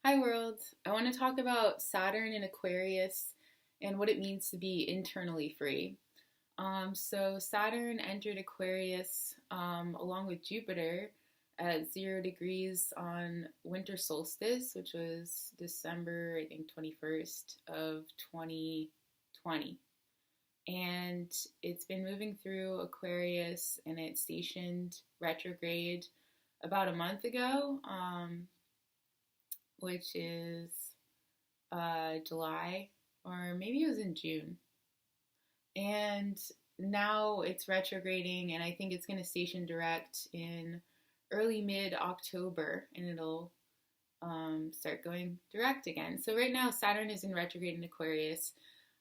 Hi, world. I want to talk about Saturn in Aquarius and what it means to be internally free. So, Saturn entered Aquarius along with Jupiter at 0 degrees on winter solstice, which was December, I think, 21st of 2020. And it's been moving through Aquarius and it stationed retrograde about a month ago. Which is July, or maybe it was in June. And now it's retrograding, and I think it's going to station direct in early mid October, and it'll start going direct again. So, right now, Saturn is in retrograde in Aquarius.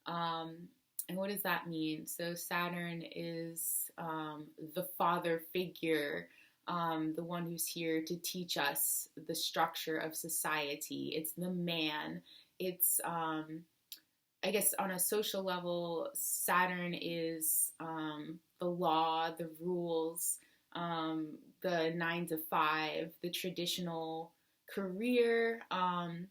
And what does that mean? So, Saturn is the father figure, the one who's here to teach us the structure of society. It's the man. It's, I guess, on a social level, Saturn is the law, the rules, the 9 to 5, the traditional career. On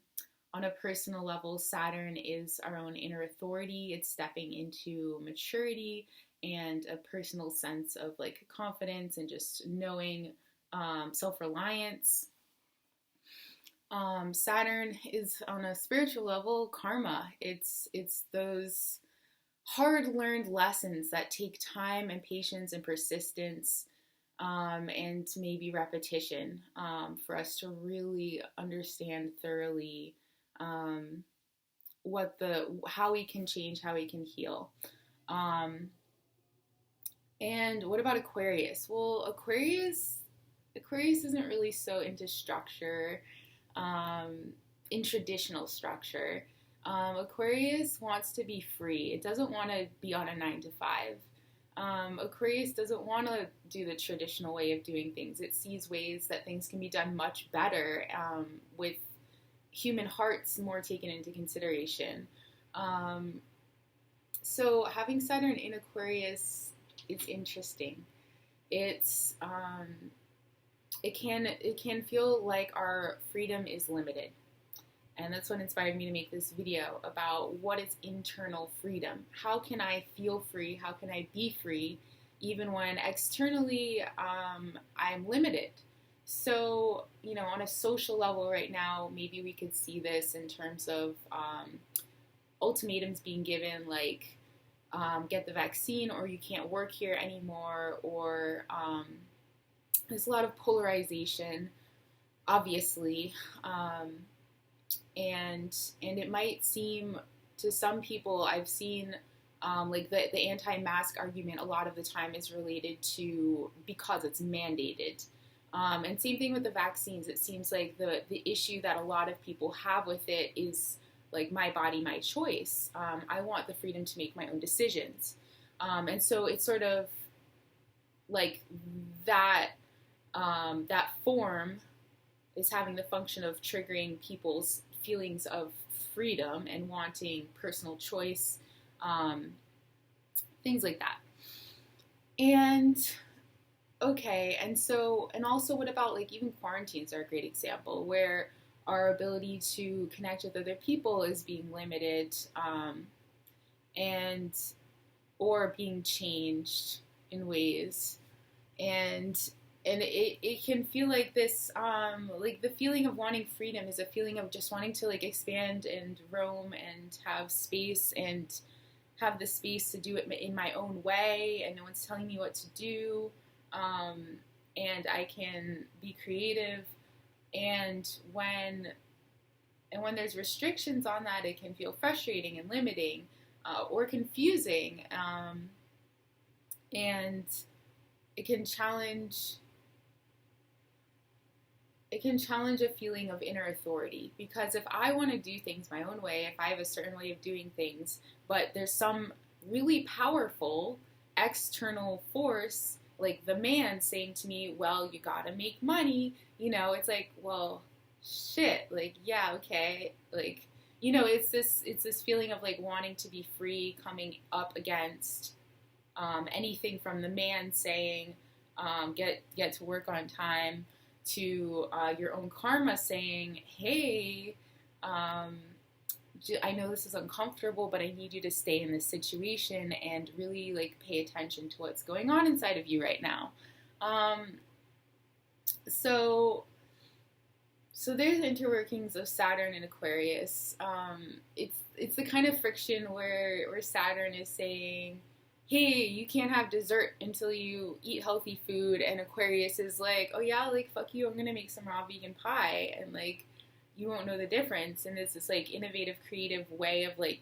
a personal level, Saturn is our own inner authority. It's stepping into maturity and a personal sense of like confidence and just knowing, self-reliance. Saturn is on a spiritual level karma. It's those hard learned lessons that take time and patience and persistence, and maybe repetition, for us to really understand thoroughly, how we can change, how we can heal. And what about Aquarius? Well, Aquarius isn't really so into structure, in traditional structure. Aquarius wants to be free. It doesn't want to be on a 9 to 5. Aquarius doesn't want to do the traditional way of doing things. It sees ways that things can be done much better, with human hearts more taken into consideration. So having Saturn in Aquarius, it's interesting. It's it can feel like our freedom is limited, and that's what inspired me to make this video about what is internal freedom. How can I feel free? How can I be free, even when externally I'm limited? So, on a social level right now, maybe we could see this in terms of ultimatums being given, like, get the vaccine or you can't work here anymore, or there's a lot of polarization, obviously, and it might seem to some people, I've seen, like the anti-mask argument a lot of the time is related to because it's mandated. And same thing with the vaccines. It seems like the issue that a lot of people have with it is like my body, my choice. I want the freedom to make my own decisions. And so it's sort of like that, that form is having the function of triggering people's feelings of freedom and wanting personal choice, things like that. And okay, and also what about like even quarantines are a great example where our ability to connect with other people is being limited, and or being changed in ways, and it can feel like this, like the feeling of wanting freedom is a feeling of just wanting to like expand and roam and have space and have the space to do it in my own way, and no one's telling me what to do, and I can be creative. And when there's restrictions on that, it can feel frustrating and limiting, or confusing, and it can challenge a feeling of inner authority. Because if I want to do things my own way, if I have a certain way of doing things, but there's some really powerful external force, like the man saying to me, well, you gotta make money, it's like, well, shit, like, yeah, okay, like, it's this feeling of like wanting to be free coming up against anything from the man saying, get to work on time, to your own karma saying, hey, I know this is uncomfortable, but I need you to stay in this situation and really like pay attention to what's going on inside of you right now. So there's interworkings of Saturn and Aquarius. It's the kind of friction where Saturn is saying, hey, you can't have dessert until you eat healthy food, and Aquarius is like, oh yeah, like fuck you, I'm gonna make some raw vegan pie, and like you won't know the difference. And it's this like innovative, creative way of like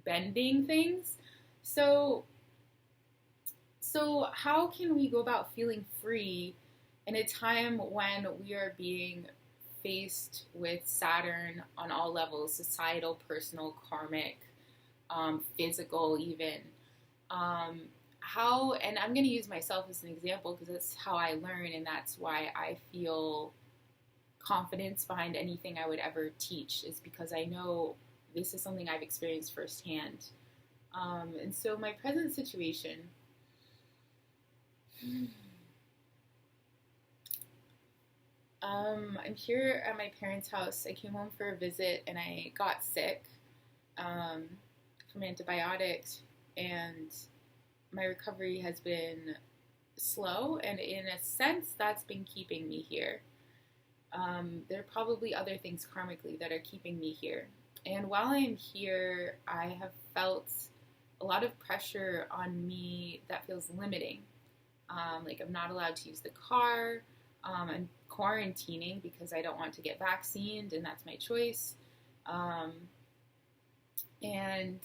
bending things. So how can we go about feeling free in a time when we are being faced with Saturn on all levels, societal, personal, karmic, physical even? How, and I'm going to use myself as an example because that's how I learn, and that's why I feel confidence behind anything I would ever teach, is because I know this is something I've experienced firsthand. And so my present situation, I'm here at my parents' house. I came home for a visit and I got sick from antibiotics, and my recovery has been slow, and in a sense that's been keeping me here. There are probably other things karmically that are keeping me here. And while I'm here, I have felt a lot of pressure on me that feels limiting. Like I'm not allowed to use the car. I'm quarantining because I don't want to get vaccinated, and that's my choice. And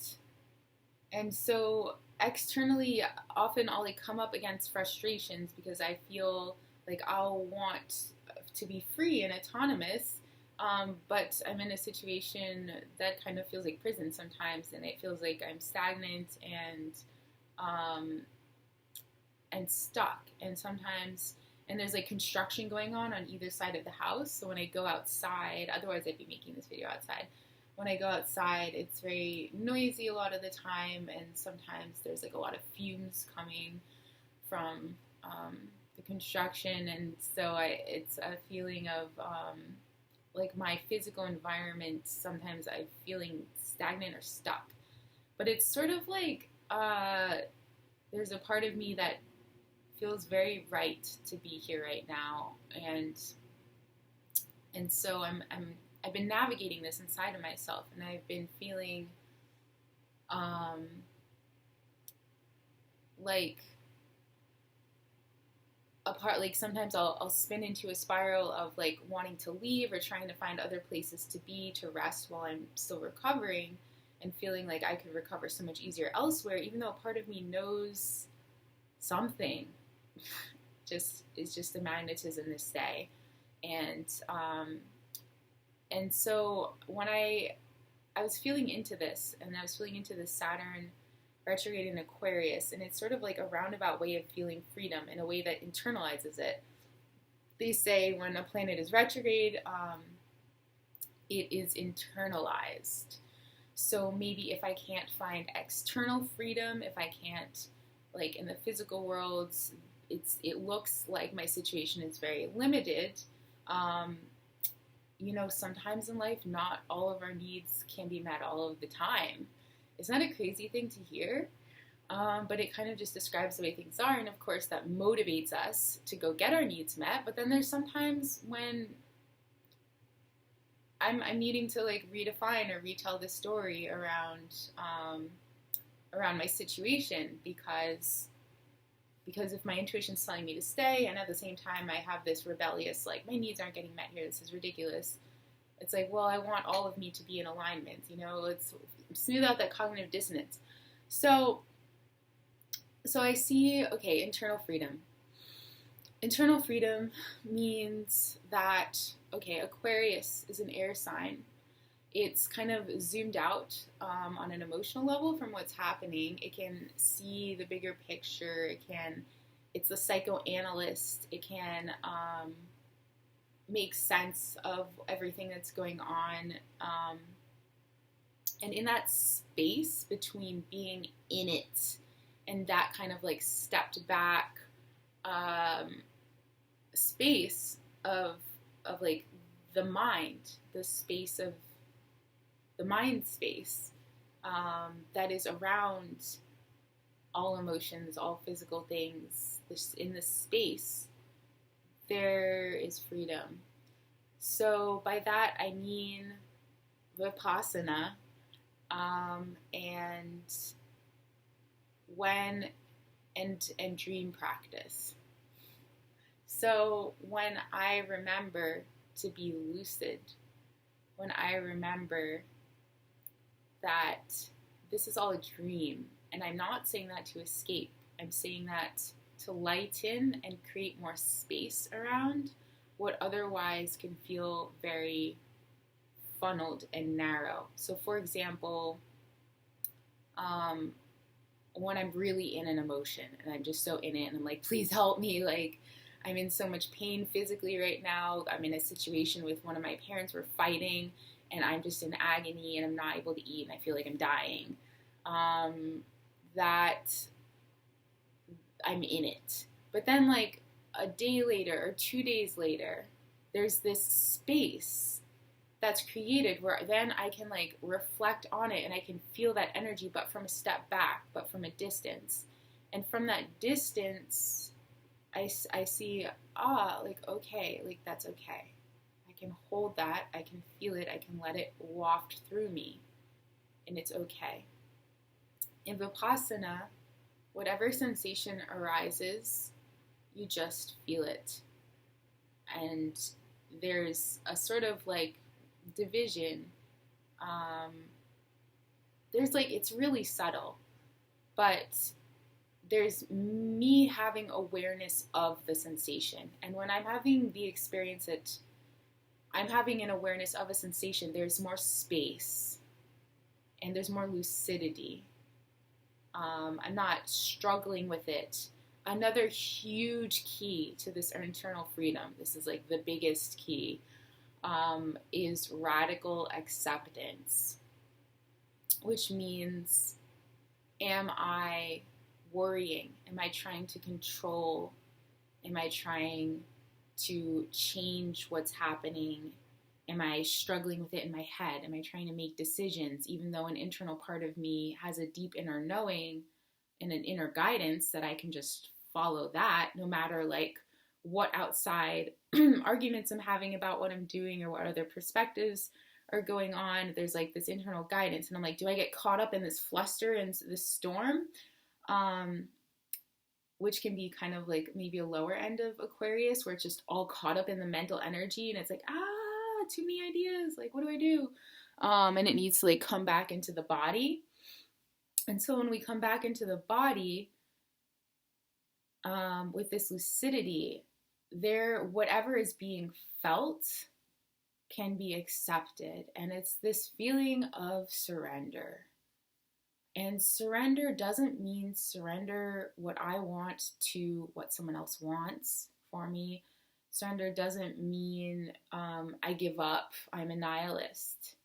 so externally, often I'll like come up against frustrations because I feel like I'll want to be free and autonomous, but I'm in a situation that kind of feels like prison sometimes, and it feels like I'm stagnant and stuck. And sometimes, and there's like construction going on either side of the house. So when I go outside, otherwise I'd be making this video outside. When I go outside, it's very noisy a lot of the time, and sometimes there's like a lot of fumes coming from the construction, and so it's a feeling of like my physical environment. Sometimes I'm feeling stagnant or stuck, but it's sort of like there's a part of me that feels very right to be here right now, and so I've been navigating this inside of myself, and I've been feeling like like sometimes I'll spin into a spiral of like wanting to leave or trying to find other places to be, to rest while I'm still recovering, and feeling like I could recover so much easier elsewhere, even though a part of me knows something is just a magnetism this day. And so when I was feeling into this, and I was feeling into this Saturn retrograde in Aquarius, and it's sort of like a roundabout way of feeling freedom in a way that internalizes it. They say when a planet is retrograde, it is internalized. So maybe if I can't find external freedom, if I can't, like in the physical worlds, it looks like my situation is very limited. You know, sometimes in life, not all of our needs can be met all of the time. Isn't that a crazy thing to hear? But it kind of just describes the way things are, and of course that motivates us to go get our needs met. But then there's sometimes when I'm needing to like redefine or retell the story around my situation, because if my intuition's telling me to stay, and at the same time I have this rebellious, like, my needs aren't getting met here, this is ridiculous. It's like, well, I want all of me to be in alignment, you know, let's smooth out that cognitive dissonance. So I see, okay, internal freedom. Internal freedom means that, okay, Aquarius is an air sign. It's kind of zoomed out on an emotional level from what's happening. It can see the bigger picture. It's a psychoanalyst. It can make sense of everything that's going on. And in that space between being in it and that kind of like stepped back space of like the mind, the space of the mind space that is around all emotions, all physical things. In this space, there is freedom. So by that I mean Vipassana, and dream practice. So when I remember to be lucid, when I remember that this is all a dream, and I'm not saying that to escape, I'm saying that to lighten and create more space around what otherwise can feel very funneled and narrow. So for example, when I'm really in an emotion and I'm just so in it and I'm like, please help me, like I'm in so much pain physically right now. I'm in a situation with one of my parents, we're fighting, and I'm just in agony and I'm not able to eat and I feel like I'm dying. That I'm in it. But then like a day later or 2 days later, there's this space that's created where then I can like reflect on it and I can feel that energy, but from a step back, but from a distance. And from that distance, I see, like, okay, like that's okay. I can hold that, I can feel it, I can let it waft through me, and it's okay. In Vipassana, whatever sensation arises, you just feel it. And there's a sort of like division. There's like, it's really subtle, but there's me having awareness of the sensation. And when I'm having the experience that I'm having an awareness of a sensation, there's more space and there's more lucidity. I'm not struggling with it. Another huge key to this internal freedom, this is like the biggest key, is radical acceptance, which means, am I worrying? Am I trying to control? Am I trying to change what's happening? Am I struggling with it in my head? Am I trying to make decisions, even though an internal part of me has a deep inner knowing and an inner guidance that I can just follow that, no matter like what outside arguments I'm having about what I'm doing or what other perspectives are going on. There's like this internal guidance, and I'm like, do I get caught up in this fluster and this storm? Which can be kind of like maybe a lower end of Aquarius, where it's just all caught up in the mental energy, and it's like, too many ideas, like what do I do? And it needs to like come back into the body. And so when we come back into the body, with this lucidity, whatever is being felt can be accepted. And it's this feeling of surrender. And surrender doesn't mean surrender what I want to what someone else wants for me. Surrender doesn't mean I give up, I'm a nihilist.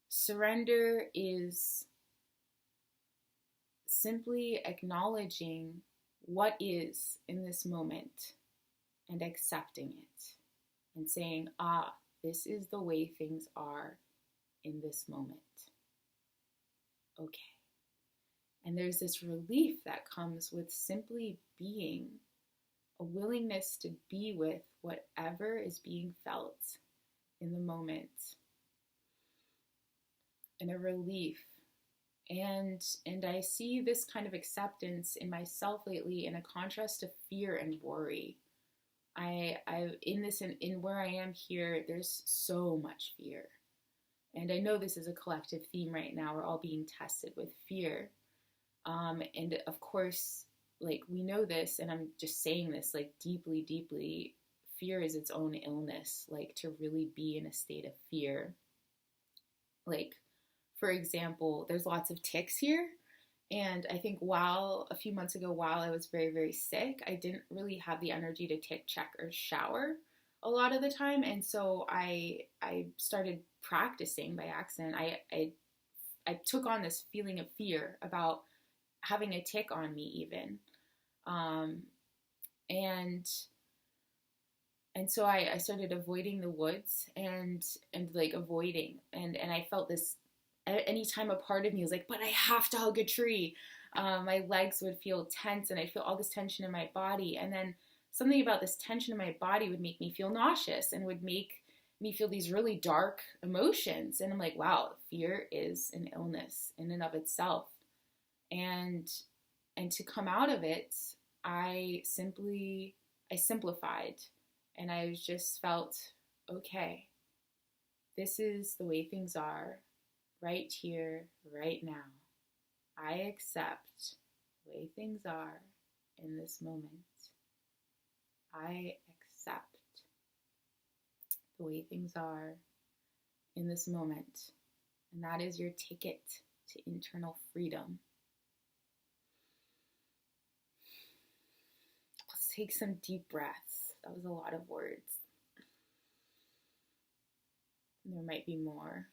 Surrender is simply acknowledging what is in this moment and accepting it and saying, this is the way things are in this moment. Okay. And there's this relief that comes with simply being, a willingness to be with whatever is being felt in the moment, and a relief. And I see this kind of acceptance in myself lately in a contrast to fear and worry. In where I am here, there's so much fear. And I know this is a collective theme right now. We're all being tested with fear. And of course, like we know this, and I'm just saying this like deeply, deeply, fear is its own illness. Like to really be in a state of fear. Like, for example, there's lots of ticks here. And I think a few months ago, while I was very, very sick, I didn't really have the energy to tick check or shower a lot of the time. And so I started practicing by accident. I took on this feeling of fear about having a tick on me even. And so I started avoiding the woods and like avoiding, and I felt this anytime a part of me was like, but I have to hug a tree, my legs would feel tense and I'd feel all this tension in my body. And then something about this tension in my body would make me feel nauseous and would make me feel these really dark emotions. And I'm like, wow, fear is an illness in and of itself. And to come out of it, I simplified, and I just felt, okay, this is the way things are right here, right now. I accept the way things are in this moment. I accept the way things are in this moment. And that is your ticket to internal freedom. Let's take some deep breaths. That was a lot of words. There might be more.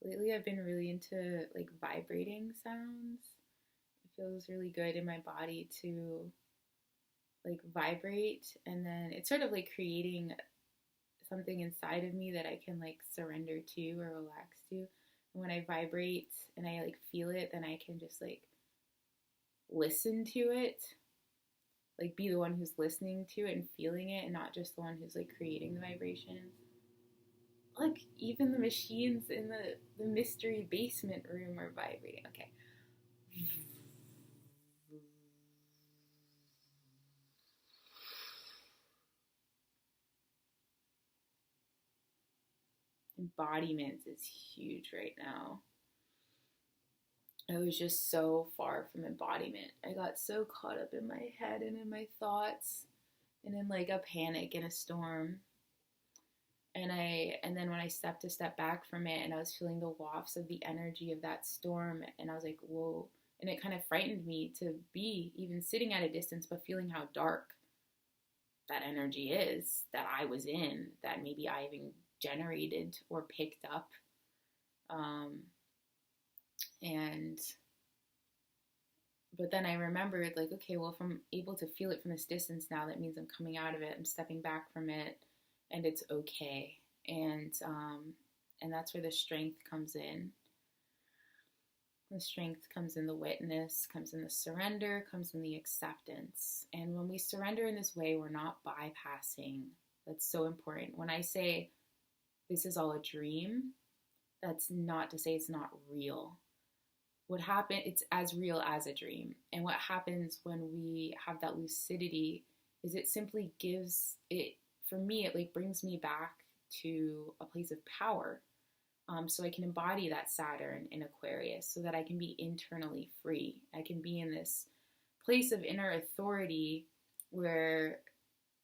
Lately I've been really into like vibrating sounds. It feels really good in my body to like vibrate, and then it's sort of like creating something inside of me that I can like surrender to or relax to. And when I vibrate and I like feel it, then I can just like listen to it, like be the one who's listening to it and feeling it, and not just the one who's like creating the vibrations. Like even the machines in the mystery basement room are vibrating. Okay. Embodiment is huge right now. I was just so far from embodiment. I got so caught up in my head and in my thoughts and in like a panic and a storm. And then when I stepped a step back from it and I was feeling the wafts of the energy of that storm, and I was like, whoa. And it kind of frightened me to be even sitting at a distance, but feeling how dark that energy is that I was in, that maybe I even generated or picked up. But then I remembered like, okay, well, if I'm able to feel it from this distance now, that means I'm coming out of it, I'm stepping back from it, and it's okay. And that's where the strength comes in. The strength comes in the witness, comes in the surrender, comes in the acceptance. And when we surrender in this way, we're not bypassing. That's so important. When I say this is all a dream, that's not to say it's not real. What happened, it's as real as a dream. And what happens when we have that lucidity is it simply gives it, for me, it like brings me back to a place of power. So I can embody that Saturn in Aquarius so that I can be internally free. I can be in this place of inner authority where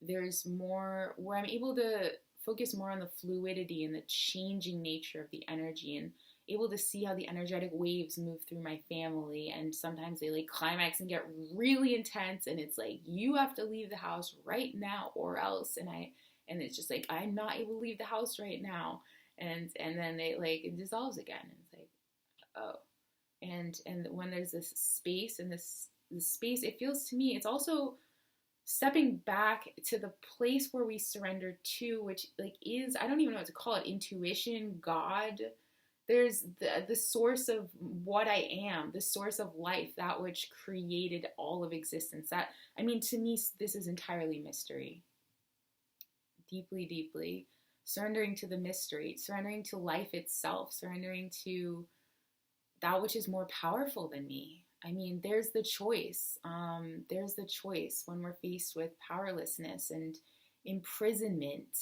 there's more, where I'm able to focus more on the fluidity and the changing nature of the energy, and able to see how the energetic waves move through my family. And sometimes they like climax and get really intense, and it's like, you have to leave the house right now or else. And it's just like, I'm not able to leave the house right now. And then it dissolves again. And it's like, oh. And when there's this space and this space, it feels to me, it's also stepping back to the place where we surrender to, which like is, I don't even know what to call it, intuition, God. There's the source of what I am, the source of life, that which created all of existence. That, I mean, to me, this is entirely mystery. Deeply, deeply. Surrendering to the mystery, surrendering to life itself, surrendering to that which is more powerful than me. I mean, there's the choice. There's the choice when we're faced with powerlessness and imprisonment.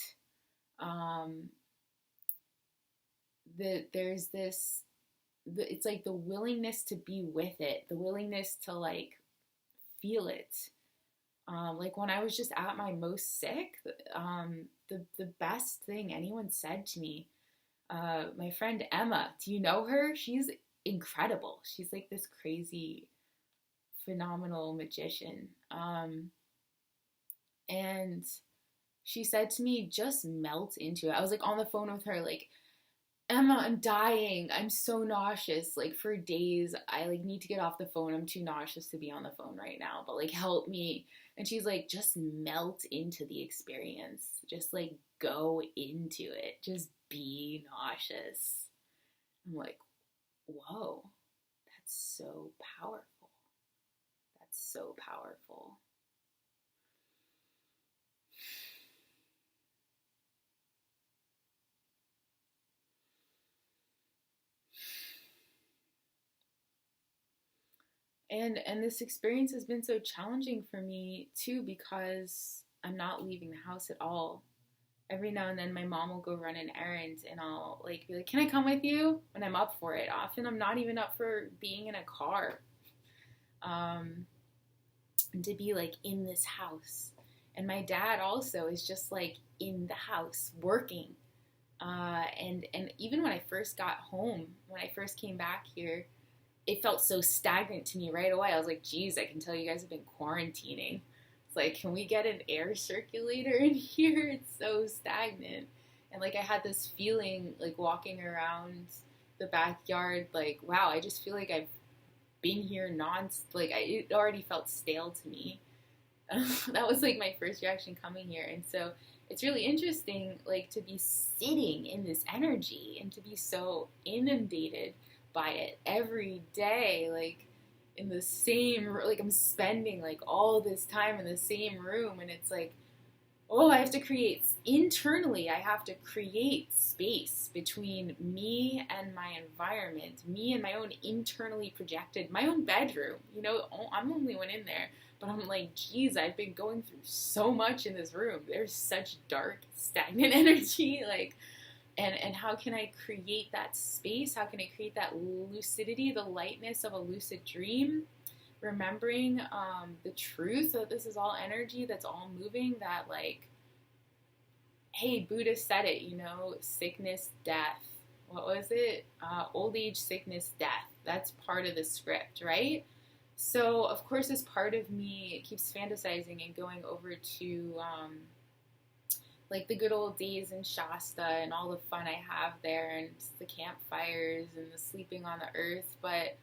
There's this, it's like the willingness to be with it, the willingness to like feel it. Like when I was just at my most sick, the best thing anyone said to me, my friend Emma, do you know her? She's incredible. She's like this crazy phenomenal magician. And she said to me, just melt into it. I was like on the phone with her, like, Emma, I'm dying. I'm so nauseous. Like for days, I like need to get off the phone. I'm too nauseous to be on the phone right now, but like help me. And she's like, just melt into the experience. Just like go into it. Just be nauseous. I'm like, whoa, that's so powerful. That's so powerful. And this experience has been so challenging for me too because I'm not leaving the house at all. Every now and then my mom will go run an errand and I'll like be like, "Can I come with you?" when I'm up for it. Often I'm not even up for being in a car. Um and to be like in this house. And my dad also is just like in the house working. And even when I first got home, when I first came back here, it felt so stagnant to me right away. I was like, geez, I can tell you guys have been quarantining. It's like, can we get an air circulator in here? It's so stagnant. And like, I had this feeling like walking around the backyard, like, wow, I just feel like I've been here it already felt stale to me. That was like my first reaction coming here. And so it's really interesting, like, to be sitting in this energy and to be so inundated by it every day, like in the same, like I'm spending like all this time in the same room, and it's like, oh, I have to create internally, I have to create space between me and my environment, me and my own internally projected, my own bedroom, I'm the only one in there, but I'm like, geez, I've been going through so much in this room. There's such dark, stagnant energy, like, and how can I create that space? How can I create that lucidity, the lightness of a lucid dream? Remembering the truth that this is all energy, that's all moving, that like, hey, Buddha said it, sickness, death. What was it? Old age, sickness, death. That's part of the script, right? So, of course, this part of me keeps fantasizing and going over to like the good old days in Shasta and all the fun I have there and the campfires and the sleeping on the earth. But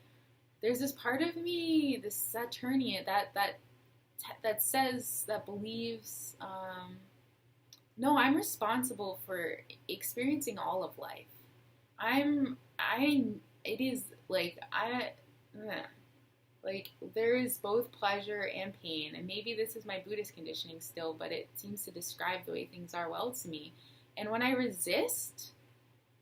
there's this part of me, this Saturnian, that says, that believes, no, I'm responsible for experiencing all of life. It is like, like, there is both pleasure and pain, and maybe this is my Buddhist conditioning still, but it seems to describe the way things are well to me. And when I resist,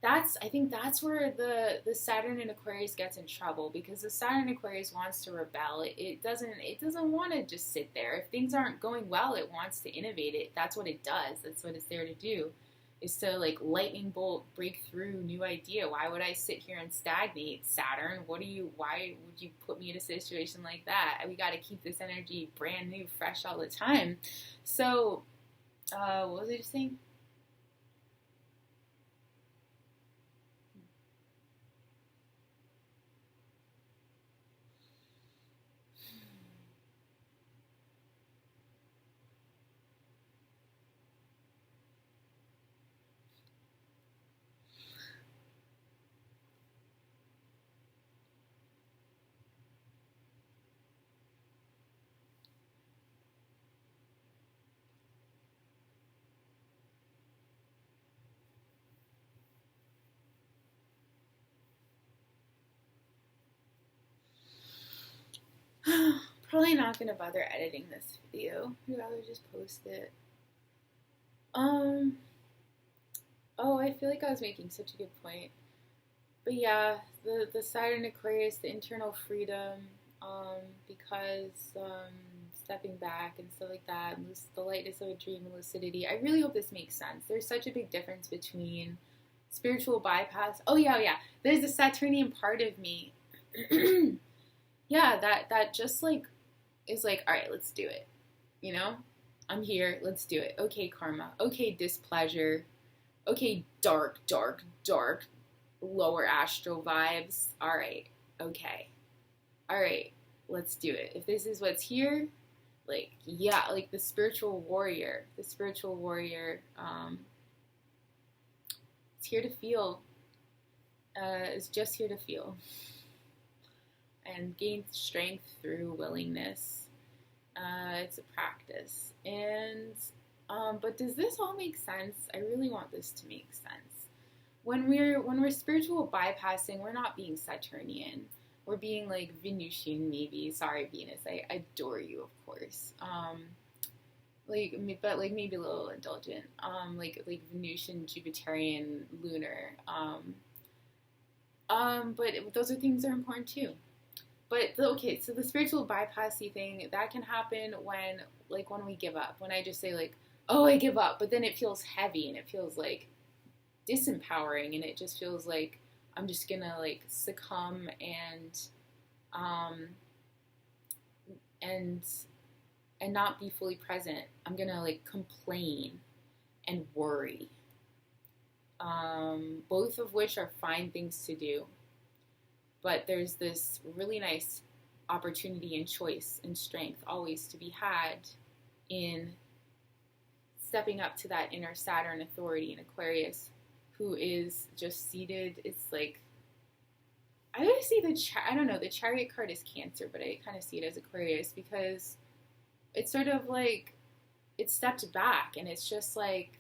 I think that's where the Saturn in Aquarius gets in trouble, because the Saturn in Aquarius wants to rebel. It doesn't want to just sit there. If things aren't going well, it wants to innovate it. That's what it does. That's what it's there to do. Is to like lightning bolt, break through, new idea. Why would I sit here and stagnate, Saturn? Why would you put me in a situation like that? We got to keep this energy brand new, fresh all the time. So, what was I just saying? Probably not gonna bother editing this video. I'd rather just post it. Oh, I feel like I was making such a good point. But yeah, the Saturn Aquarius, the internal freedom, because stepping back and stuff like that, and the lightness of a dream and lucidity. I really hope this makes sense. There's such a big difference between spiritual bypass. Oh yeah. There's a Saturnian part of me. Yeah, that just like is like, all right, let's do it. I'm here. Let's do it. Okay, karma. Okay, displeasure. Okay, dark, lower astral vibes. All right. Okay. All right. let's do it. If this is what's here, like, yeah, like the spiritual warrior. The spiritual warrior is here to feel, is just here to feel and gain strength through willingness. It's a practice. And, but does this all make sense? I really want this to make sense. When we're spiritual bypassing, we're not being Saturnian. We're being like Venusian, maybe. Sorry, Venus. I adore you, of course. But like maybe a little indulgent. Like Venusian, Jupiterian, lunar. But those are things that are important too. But okay, so the spiritual bypassy thing that can happen when we give up. When I just say like, oh, I give up, but then it feels heavy and it feels like disempowering, and it just feels like I'm just gonna like succumb and not be fully present. I'm gonna like complain and worry, both of which are fine things to do. But there's this really nice opportunity and choice and strength always to be had in stepping up to that inner Saturn authority in Aquarius, who is just seated. It's like, I always see I don't know, the Chariot card is Cancer, but I kind of see it as Aquarius because it's sort of like it stepped back and it's just like,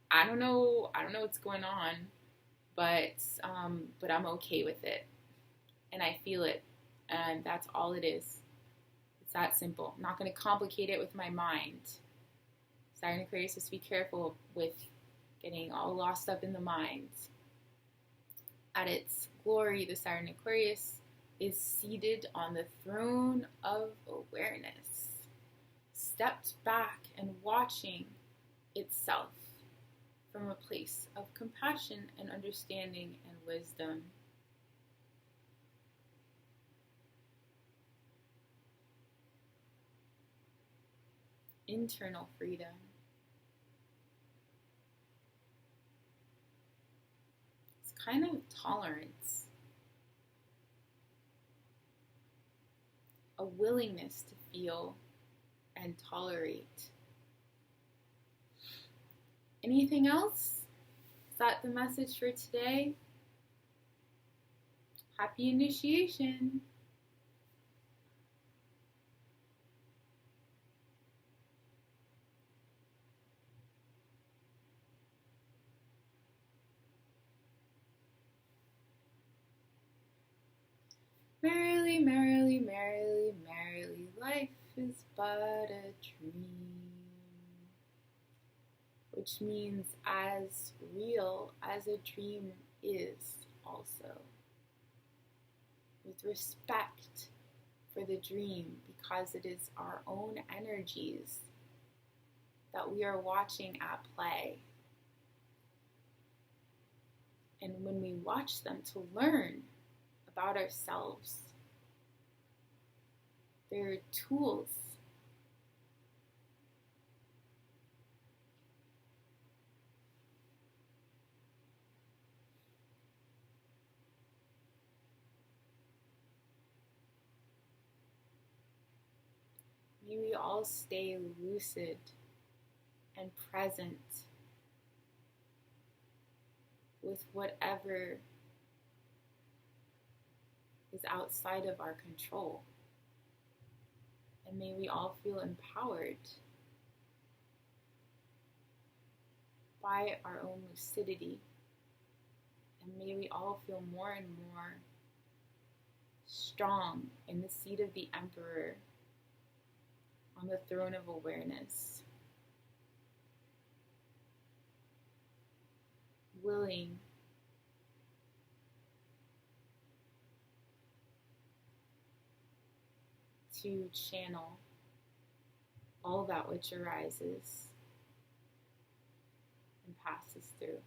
I don't know what's going on, but I'm okay with it, and I feel it, and that's all it is. It's that simple. I'm not going to complicate it with my mind. Saturn Aquarius, just be careful with getting all lost up in the mind. At its glory, the Saturn Aquarius is seated on the throne of awareness, stepped back and watching itself from a place of compassion and understanding and wisdom. Internal freedom. It's kind of tolerance, a willingness to feel and tolerate. Anything else? Is that the message for today? Happy initiation. Merrily, merrily, merrily, merrily, life is but a dream. Which means as real as a dream is also. With respect for the dream, because it is our own energies that we are watching at play. And when we watch them to learn about ourselves, they're tools. May we all stay lucid and present with whatever is outside of our control. And may we all feel empowered by our own lucidity. And may we all feel more and more strong in the seat of the Emperor on the throne of awareness, willing to channel all that which arises and passes through.